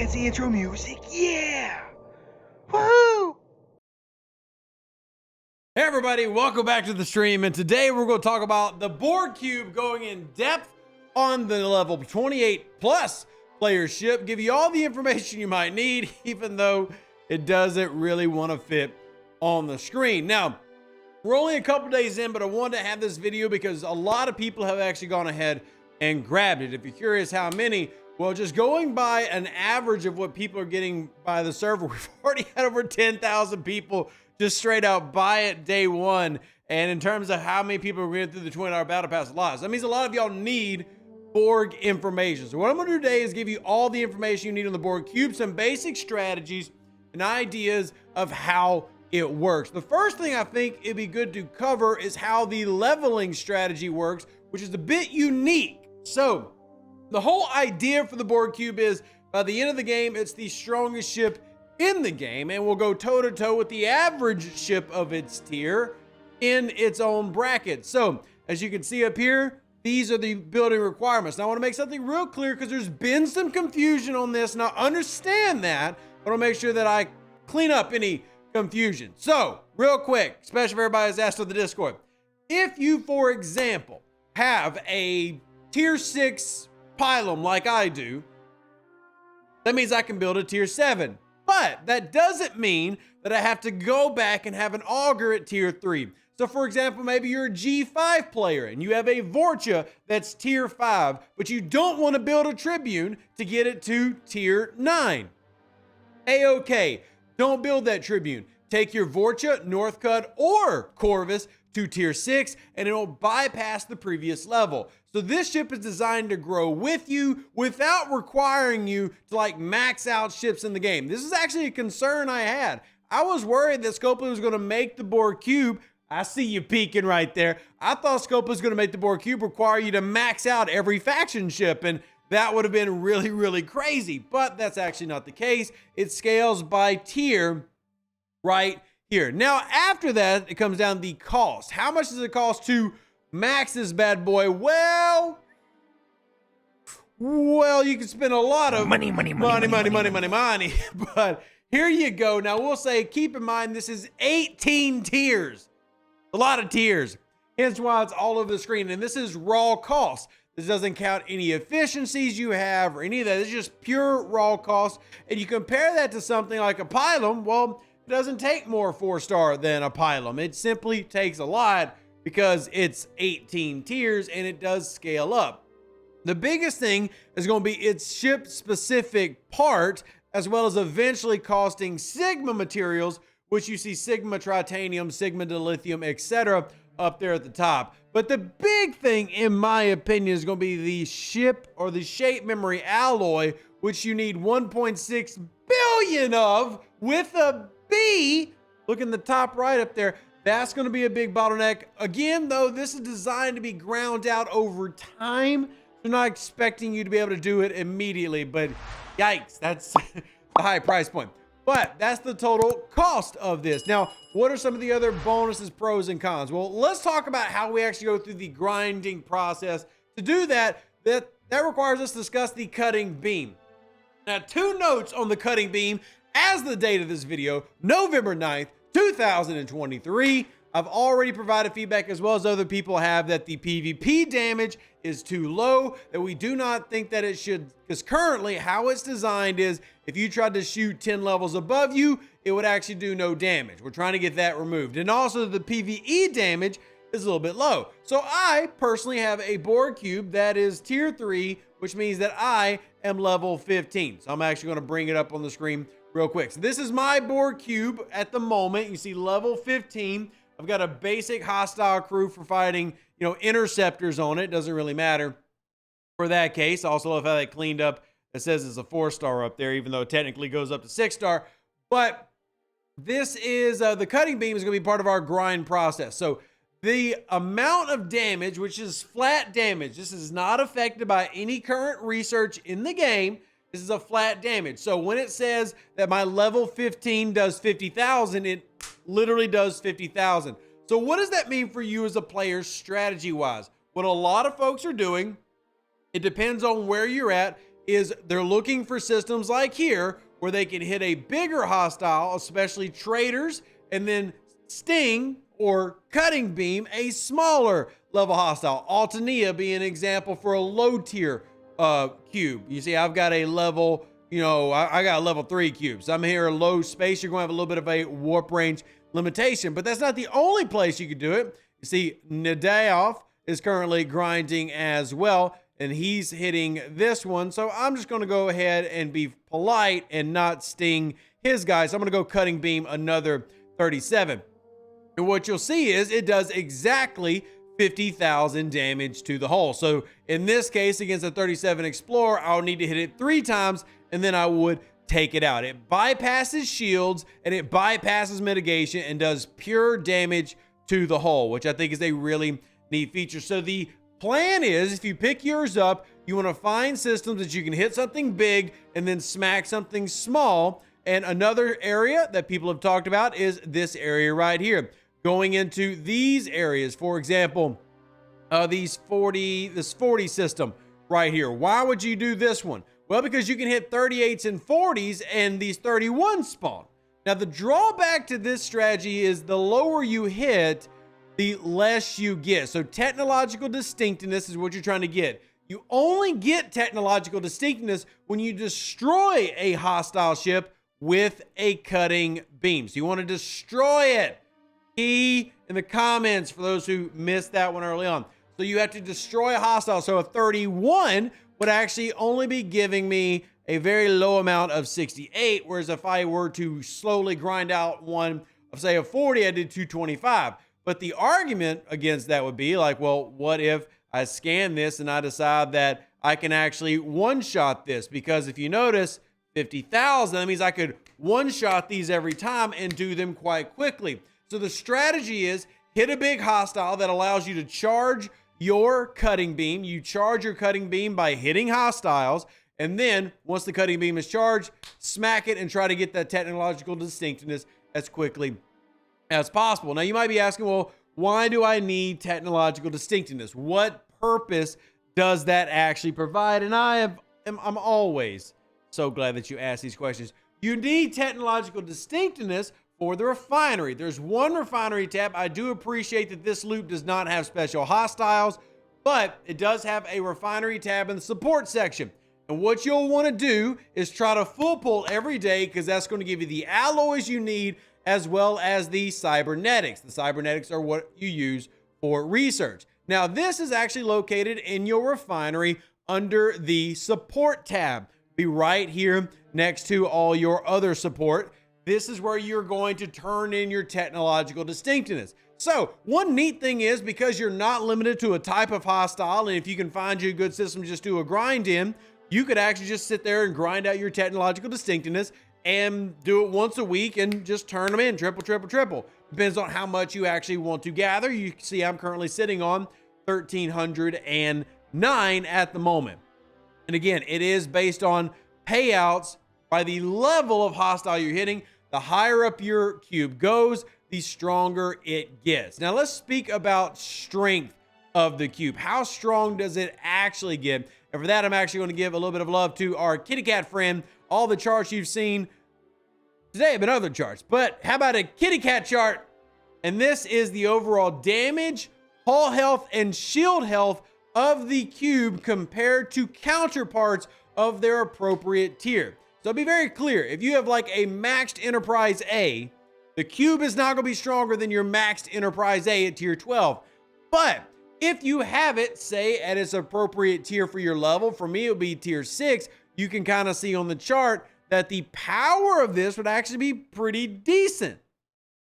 fancy intro music. Yeah! Woo! Hey everybody, welcome back to the stream, and today we're going to talk about the Borg Cube, going in depth on the level 28 plus player ship, give you all the information you might need, even though it doesn't really want to fit on the screen. Now, we're only a couple days in, but I wanted to have this video because a lot of people have actually gone ahead and grabbed it. If you're curious how many, well, just going by an average of what people are getting by the server, we've already had over 10,000 people just straight out buy it day one. And in terms of how many people are getting through the 20-hour battle pass live, so that means a lot of y'all need Borg information. So what I'm going to do today is give you all the information you need on the Borg Cube, some basic strategies and ideas of how it works. The first thing I think it'd be good to cover is how the leveling strategy works, which is a bit unique. So the whole idea for the Borg Cube is by the end of the game, it's the strongest ship in the game and will go toe to toe with the average ship of its tier in its own bracket. So as you can see up here, these are the building requirements. Now I want to make something real clear because there's been some confusion on this, and I understand that, but I'll make sure that I clean up any confusion. So real quick, especially if everybody's asked on the Discord, if you, for example, have a tier 6 pylon like I do, that means I can build a tier 7. But that doesn't mean that I have to go back and have an auger at tier 3. So for example, maybe you're a G5 player and you have a Vorcha that's tier 5, but you don't want to build a Tribune to get it to tier 9. A-okay, don't build that Tribune. Take your Vorcha, Northcut, or Corvus to tier 6 and it'll bypass the previous level. So this ship is designed to grow with you without requiring you to like max out ships in the game. This is actually a concern I had. I was worried that Scopely was going to make the Borg Cube. I see you peeking right there. I thought Scopely was going to make the Borg Cube require you to max out every faction ship, and that would have been really, really crazy. But that's actually not the case. It scales by tier right here. Now, after that, it comes down to the cost. How much does it cost to max this bad boy? Well, you can spend a lot of money. But here you go. Now, we'll say, keep in mind, this is 18 tiers. A lot of tiers. Hence why it's all over the screen. And this is raw cost. This doesn't count any efficiencies you have or any of that. It's just pure raw cost. And you compare that to something like a pylon, well, it doesn't take more 4-star than a pylon. It simply takes a lot because it's 18 tiers and it does scale up. The biggest thing is going to be its ship specific part, as well as eventually costing Sigma materials, which you see Sigma Titanium, Sigma Dilithium, etc. up there at the top. But the big thing, in my opinion, is going to be the ship or the shape memory alloy, which you need 1.6 billion of with a B. Look in the top right up there. That's going to be a big bottleneck. Again, though, this is designed to be ground out over time. They're not expecting you to be able to do it immediately, but yikes, that's a high price point. But that's the total cost of this. Now, what are some of the other bonuses, pros, and cons? Well, let's talk about how we actually go through the grinding process. To do that, that requires us to discuss the cutting beam. Now, 2 notes on the cutting beam. As the date of this video, November 9th, 2023, I've already provided feedback, as well as other people have, that the PvP damage is too low, that we do not think that it should, because currently how it's designed is if you tried to shoot 10 levels above you, it would actually do no damage. We're trying to get that removed. And also the PvE damage is a little bit low. So I personally have a Borg Cube that is tier 3, which means that I am level 15. So I'm actually going to bring it up on the screen real quick. So this is my Borg Cube at the moment. You see level 15. I've got a basic hostile crew for fighting, interceptors on it. Doesn't really matter for that case. Also love how they cleaned up. It says it's a 4-star up there, even though it technically goes up to 6-star. But this is, the cutting beam is going to be part of our grind process. So the amount of damage, which is flat damage, this is not affected by any current research in the game. This is a flat damage. So when it says that my level 15 does 50,000, it literally does 50,000. So what does that mean for you as a player strategy-wise? What a lot of folks are doing, it depends on where you're at, is they're looking for systems like here where they can hit a bigger hostile, especially traders, and then sting or cutting beam a smaller level hostile. Altania being an example for a low tier cube. You see, I've got a level, I got a level 3 cube. So I'm here low space. You're going to have a little bit of a warp range limitation, but that's not the only place you could do it. You see, Nadav is currently grinding as well, and he's hitting this one. So I'm just going to go ahead and be polite and not sting his guys. I'm going to go cutting beam another 37. And what you'll see is it does exactly 50,000 damage to the hull. So in this case, against a 37 Explorer, I'll need to hit it 3 times, and then I would take it out. It bypasses shields, and it bypasses mitigation, and does pure damage to the hull, which I think is a really neat feature. So the plan is, if you pick yours up, you want to find systems that you can hit something big and then smack something small. And another area that people have talked about is this area right here. Going into these areas, for example, this 40 system right here. Why would you do this one? Well, because you can hit 38s and 40s and these 31s spawn. Now, the drawback to this strategy is the lower you hit, the less you get. So technological distinctiveness is what you're trying to get. You only get technological distinctiveness when you destroy a hostile ship with a cutting beam. So you want to destroy it. Key in the comments for those who missed that one early on. So you have to destroy a hostile. So a 31 would actually only be giving me a very low amount of 68, whereas if I were to slowly grind out one of, say, a 40, I did 225. But the argument against that would be like, well, what if I scan this and I decide that I can actually one-shot this? Because if you notice, 50,000, that means I could one-shot these every time and do them quite quickly. So the strategy is hit a big hostile that allows you to charge your cutting beam. You charge your cutting beam by hitting hostiles. And then once the cutting beam is charged, smack it and try to get that technological distinctiveness as quickly as possible. Now you might be asking, well, why do I need technological distinctiveness? What purpose does that actually provide? And I'm always so glad that you asked these questions. You need technological distinctiveness for the refinery. There's one refinery tab. I do appreciate that this loop does not have special hostiles, but it does have a refinery tab in the support section. And what you'll want to do is try to full pull every day, because that's going to give you the alloys you need as well as the cybernetics. The cybernetics are what you use for research. Now, this is actually located in your refinery under the support tab. Be right here next to all your other support. This is where you're going to turn in your technological distinctiveness. So one neat thing is, because you're not limited to a type of hostile, and if you can find you a good system, just do a grind in, you could actually just sit there and grind out your technological distinctiveness and do it once a week and just turn them in, triple. Depends on how much you actually want to gather. You can see I'm currently sitting on 1,309 at the moment. And again, it is based on payouts by the level of hostile you're hitting. The higher up your cube goes, the stronger it gets. Now let's speak about strength of the cube. How strong does it actually get? And for that, I'm actually going to give a little bit of love to our kitty cat friend. All the charts you've seen today have been other charts, but how about a kitty cat chart? And this is the overall damage, hull health, and shield health of the cube compared to counterparts of their appropriate tier. So be very clear. If you have like a maxed Enterprise A, the cube is not going to be stronger than your maxed Enterprise A at tier 12. But if you have it, say, at its appropriate tier for your level, for me, it would be tier 6, you can kind of see on the chart that the power of this would actually be pretty decent.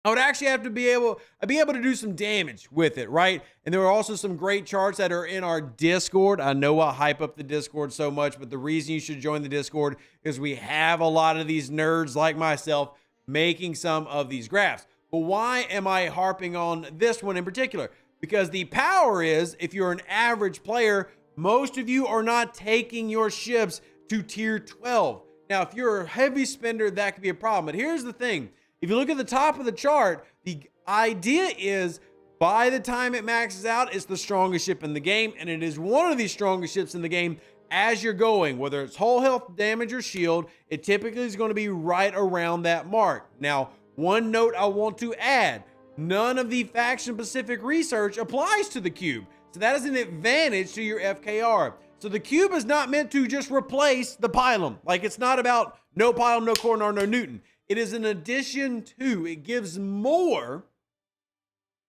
I would actually have to be able to do some damage with it, right? And there are also some great charts that are in our Discord. I know I hype up the Discord so much, but the reason you should join the Discord is we have a lot of these nerds like myself making some of these graphs. But why am I harping on this one in particular? Because the power is, if you're an average player, most of you are not taking your ships to tier 12. Now, if you're a heavy spender, that could be a problem. But here's the thing. If you look at the top of the chart, the idea is by the time it maxes out, it's the strongest ship in the game, and it is one of the strongest ships in the game as you're going, whether it's whole health, damage, or shield, it typically is going to be right around that mark. Now, one note I want to add, none of the faction-specific research applies to the cube. So that is an advantage to your FKR. So the cube is not meant to just replace the pylum. Like, it's not about no pylum, no Coronar, no Newton. It is an addition to, it gives more,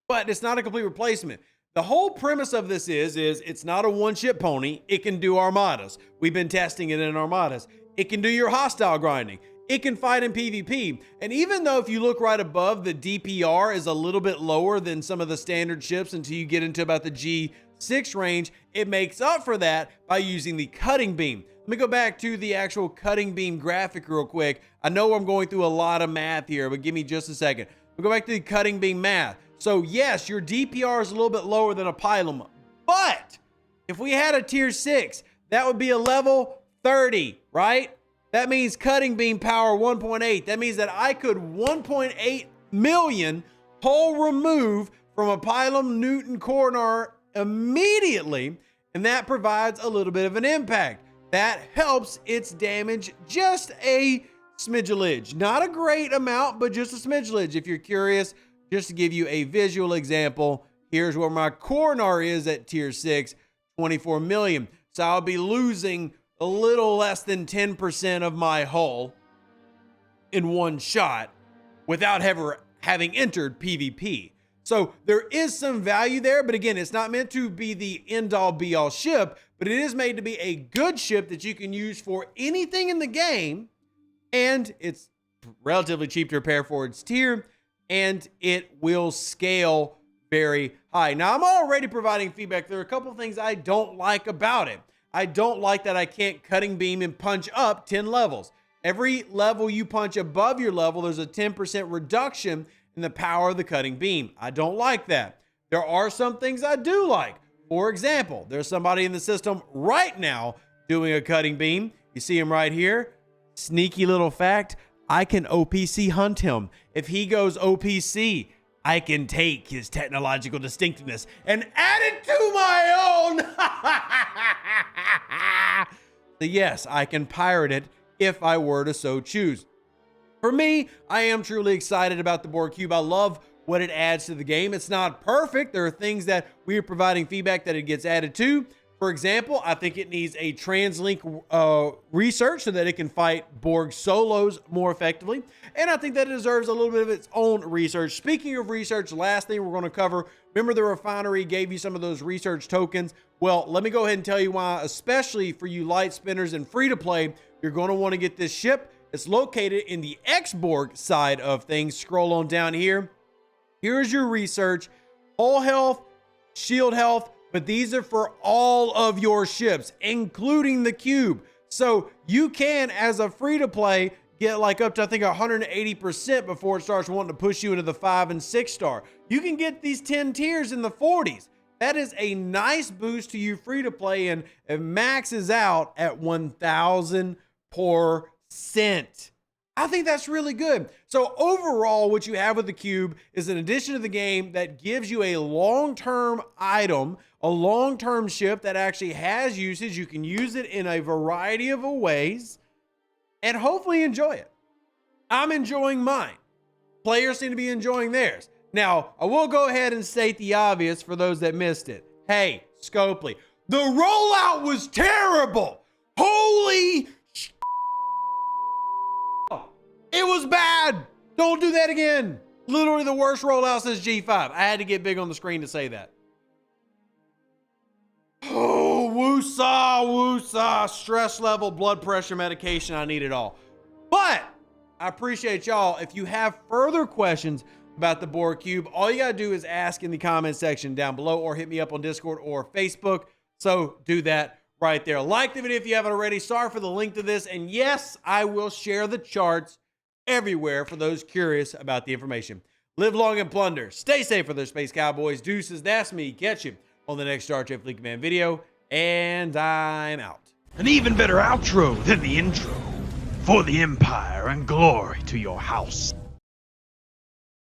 but it's not a complete replacement. The whole premise of this is it's not a one-ship pony. It can do armadas. We've been testing it in armadas. It can do your hostile grinding. It can fight in PvP. And even though if you look right above, the DPR is a little bit lower than some of the standard ships until you get into about the G6 range, it makes up for that by using the cutting beam. Let me go back to the actual cutting beam graphic real quick. I know I'm going through a lot of math here, but give me just a second. We'll go back to the cutting beam math. So yes, your DPR is a little bit lower than a pylum, but if we had a tier 6, that would be a level 30, right? That means cutting beam power 1.8. That means that I could 1.8 million hull remove from a pylum Newton Coronar immediately, and that provides a little bit of an impact. That helps its damage just a smidgelage. Not a great amount, but just a smidgelage. If you're curious, just to give you a visual example, here's where my Coronar is at tier 6, 24 million. So I'll be losing a little less than 10% of my hull in one shot without ever having entered PvP. So there is some value there, but again, it's not meant to be the end-all be-all ship, but it is made to be a good ship that you can use for anything in the game, and it's relatively cheap to repair for its tier, and it will scale very high. Now, I'm already providing feedback. There are a couple of things I don't like about it. I don't like that I can't cutting beam and punch up 10 levels. Every level you punch above your level, there's a 10% reduction in the power of the cutting beam. I don't like that. There are some things I do like. For example, there's somebody in the system right now doing a cutting beam. You see him right here. Sneaky little fact, I can OPC hunt him. If he goes OPC, I can take his technological distinctiveness and add it to my own. So yes, I can pirate it if I were to so choose. For me, I am truly excited about the Borg Cube. I love what it adds to the game. It's not perfect. There are things that we are providing feedback that it gets added to. For example, I think it needs a translink research so that it can fight Borg solos more effectively. And I think that it deserves a little bit of its own research. Speaking of research, last thing we're going to cover, remember the refinery gave you some of those research tokens? Well, let me go ahead and tell you why, especially for you light spinners and free to play, you're going to want to get this ship. It's located in the X-Borg side of things. Scroll on down here. Here's your research, whole health, shield health, but these are for all of your ships, including the cube. So you can, as a free-to-play, get like up to, I think, 180% before it starts wanting to push you into the 5 and 6 star. You can get these 10 tiers in the 40s. That is a nice boost to you free-to-play, and it maxes out at 1,000%. I think that's really good. So overall, what you have with the cube is an addition to the game that gives you a long-term item, a long-term ship that actually has usage. You can use it in a variety of ways and hopefully enjoy it. I'm enjoying mine. Players seem to be enjoying theirs. Now, I will go ahead and state the obvious for those that missed it. Hey, Scopely, the rollout was terrible. Holy it was bad. Don't do that again. Literally the worst rollout since G5. I had to get big on the screen to say that. Oh, woosah, woosah. Stress level, blood pressure, medication. I need it all. But I appreciate y'all. If you have further questions about the Borg Cube, all you got to do is ask in the comment section down below or hit me up on Discord or Facebook. So do that right there. Like the video if you haven't already. Sorry for the link to this. And yes, I will share the charts everywhere for those curious about the information. Live long and plunder. Stay safe for the Space Cowboys. Deuces, that's me. Catch you on the next Star Trek Fleet Command video. And I'm out. An even better outro than the intro. For the Empire and glory to your house.